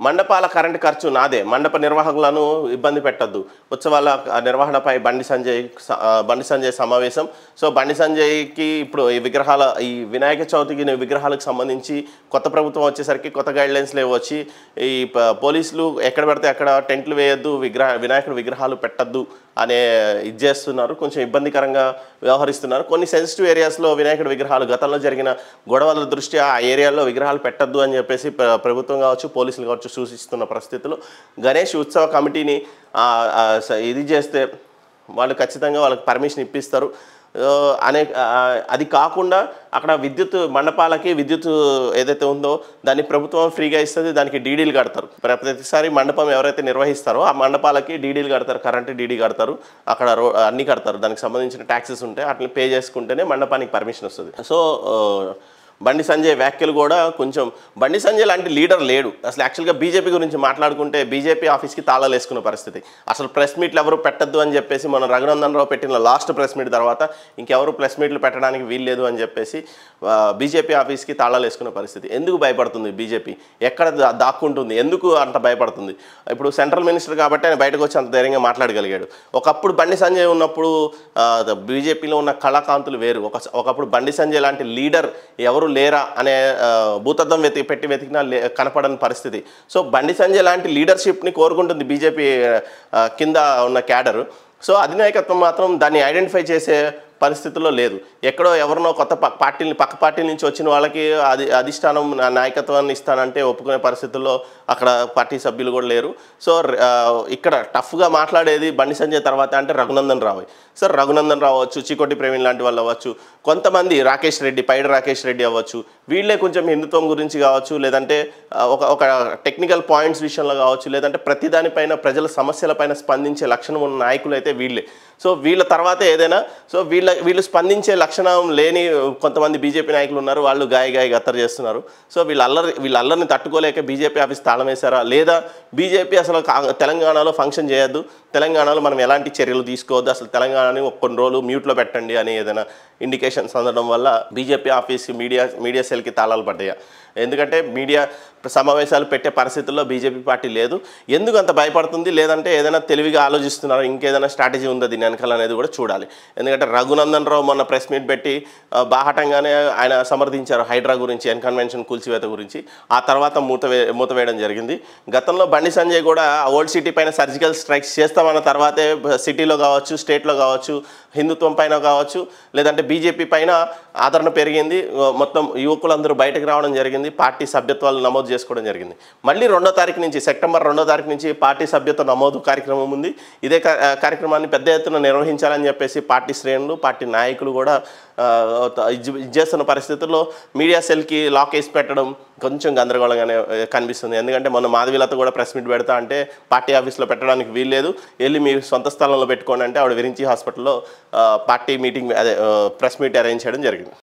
మండపాల current ఖర్చు నాదే, మండప నిర్వాహకులను ఇబ్బంది పెట్టద్దు, ఉత్సవాల నిర్వహణపై బండి సంజయ్ సమావేశం. సో బండి సంజయ్కి ఇప్పుడు ఈ వినాయక చవితికి విగ్రహాలకు సంబంధించి కొత్త ప్రభుత్వం వచ్చేసరికి కొత్త గైడ్లైన్స్లు వచ్చి ఈ పోలీసులు ఎక్కడ పడితే అక్కడ టెంట్లు వేయొద్దు, వినాయకుడి విగ్రహాలు పెట్టద్దు అనే ఇది చేస్తున్నారు. కొంచెం ఇబ్బందికరంగా వ్యవహరిస్తున్నారు. కొన్ని సెన్సిటివ్ ఏరియాస్లో వినాయకుడి విగ్రహాలు గతంలో జరిగిన గొడవల దృష్ట్యా ఆ ఏరియాలో విగ్రహాలు పెట్టద్దు అని చెప్పేసి ప్రభుత్వం కావచ్చు, పోలీసులు కావచ్చు సూచిస్తున్న పరిస్థితుల్లో గణేష్ ఉత్సవ కమిటీని ఇది చేస్తే వాళ్ళు ఖచ్చితంగా వాళ్ళకి పర్మిషన్ ఇప్పిస్తారు. అది కాకుండా అక్కడ మండపాలకి విద్యుత్ ఏదైతే ఉందో దాన్ని ప్రభుత్వం ఫ్రీగా ఇస్తుంది, దానికి డీడీలు కడతారు. ప్రతిసారి మండపం ఎవరైతే నిర్వహిస్తారో ఆ మండపాలకి డీడీలు కడతారు, కరెంటు డీడీ కడతారు, అక్కడ అన్నీ కడతారు, దానికి సంబంధించిన ట్యాక్సెస్ ఉంటాయి, వాటిని పే చేసుకుంటేనే మండపానికి పర్మిషన్ వస్తుంది. సో బండి సంజయ్ వ్యాఖ్యలు కూడా కొంచెం, బండి సంజయ్ లాంటి లీడర్ లేడు అసలు. యాక్చువల్గా బీజేపీ గురించి మాట్లాడుకుంటే బీజేపీ ఆఫీస్కి తాళాలు వేసుకున్న పరిస్థితి. అసలు ప్రెస్ మీట్లు ఎవరు పెట్టద్దు అని చెప్పేసి మన రఘునందన్ రావు పెట్టిన లాస్ట్ ప్రెస్ మీట్ తర్వాత ఇంకెవరు ప్రెస్ మీట్లు పెట్టడానికి వీల్లేదు అని చెప్పేసి బీజేపీ ఆఫీస్కి తాళాలు వేసుకున్న పరిస్థితి. ఎందుకు భయపడుతుంది బీజేపీ? ఎక్కడ దాక్కుంటుంది? ఎందుకు అంత భయపడుతుంది? ఇప్పుడు సెంట్రల్ మినిస్టర్ కాబట్టి ఆయన బయటకు వచ్చి అంత ధైర్యంగా మాట్లాడగలిగాడు. ఒకప్పుడు బండి సంజయ్ ఉన్నప్పుడు బీజేపీలో ఉన్న కళాకాంతులు వేరు. ఒకప్పుడు బండి సంజయ్ లాంటి లీడర్ ఎవరు లేరా అనే భూతద్దం వెతికినా కనపడని పరిస్థితి. సో బండి సంజయ్ లాంటి లీడర్షిప్ని కోరుకుంటుంది బీజేపీ కింద ఉన్న క్యాడర్. సో అధినాయకత్వం మాత్రం దాన్ని ఐడెంటిఫై చేసే పరిస్థితుల్లో లేదు. ఎక్కడో ఎవరినో పక్క పార్టీల నుంచి వచ్చిన వాళ్ళకి అధిష్టానం నాయకత్వాన్ని ఇస్తానంటే ఒప్పుకునే పరిస్థితుల్లో అక్కడ పార్టీ సభ్యులు కూడా లేరు. సో ఇక్కడ టఫ్గా మాట్లాడేది బండి సంజయ్ తర్వాత అంటే రఘునందన్ రావు. సార్ రఘునందన్ రావు అవ్వచ్చు, చికోటి ప్రవీణ్ లాంటి వాళ్ళు అవ్వచ్చు, కొంతమంది పైడి రాకేష్ రెడ్డి అవ్వచ్చు, వీళ్ళే కొంచెం హిందుత్వం గురించి కావచ్చు, లేదంటే ఒక టెక్నికల్ పాయింట్స్ విషయంలో కావచ్చు, లేదంటే ప్రతిదానిపైన ప్రజల సమస్యలపైన స్పందించే లక్షణం ఉన్న నాయకులు అయితే వీళ్ళే. సో వీళ్ళ తర్వాత ఏదైనా వీళ్ళు స్పందించే లక్షణం లేని కొంతమంది బీజేపీ నాయకులు ఉన్నారు. వాళ్ళు గాయ గత్తరు చేస్తున్నారు. సో వీళ్ళ అల్లరిని తట్టుకోలేక బీజేపీ ఆఫీస్ తాళం వేశారా, లేదా బీజేపీ అసలు తెలంగాణలో ఫంక్షన్ చేయొద్దు, తెలంగాణలో మనం ఎలాంటి చర్యలు తీసుకోవద్దు, అసలు తెలంగాణని కొన్ని రోజులు మ్యూట్లో పెట్టండి అని ఏదైనా ఇండికేషన్స్ అందడం వల్ల బీజేపీ ఆఫీస్ మీడియా సెల్కి తాళాలు పడ్డాయా? ఎందుకంటే మీడియా సమావేశాలు పెట్టే పరిస్థితుల్లో బీజేపీ పార్టీ లేదు. ఎందుకు అంత భయపడుతుంది? లేదంటే ఏదైనా తెలివిగా ఆలోచిస్తున్నారు, ఇంకేదైనా స్ట్రాటజీ ఉందా దీని వెనకాల అనేది కూడా చూడాలి. ఎందుకంటే రఘునందన్ రావు మొన్న ప్రెస్ మీట్ పెట్టి బాహటంగానే ఆయన సమర్థించారు హైడ్రా గురించి, కన్వెన్షన్ కూల్చివేత గురించి. ఆ తర్వాత మూత వేయడం జరిగింది. గతంలో బండి సంజయ్ కూడా ఓల్డ్ సిటీ పైన సర్జికల్ స్ట్రైక్స్ చేస్తామన్న తర్వాతే సిటీలో కావచ్చు, స్టేట్లో కావచ్చు, హిందుత్వం పైన కావచ్చు, లేదంటే బీజేపీ పైన ఆదరణ పెరిగింది. మొత్తం యువకులందరూ బయటకు రావడం జరిగింది, పార్టీ సభ్యత్వాలు నమోదు చేసుకోవడం జరిగింది. మళ్ళీ సెప్టెంబర్ 2వ తారీఖు నుంచి పార్టీ సభ్యత్వ నమోదు కార్యక్రమం ఉంది. ఇదే కార్యక్రమాన్ని పెద్ద ఎత్తున నిర్వహించాలని చెప్పేసి పార్టీ శ్రేణులు, పార్టీ నాయకులు కూడా చేస్తున్న పరిస్థితుల్లో మీడియా సెల్కి లాక్ వేసి పెట్టడం కొంచెం గందరగోళంగానే కనిపిస్తుంది. ఎందుకంటే మొన్న మాధవీలత కూడా ప్రెస్ మీట్ పెడతా అంటే పార్టీ ఆఫీస్లో పెట్టడానికి వీల్లేదు, వెళ్ళి మీ సొంత స్థలంలో పెట్టుకోండి అంటే ఆవిడ విరించి హాస్పిటల్లో పార్టీ ప్రెస్ మీట్ అరేంజ్ చేయడం జరిగింది.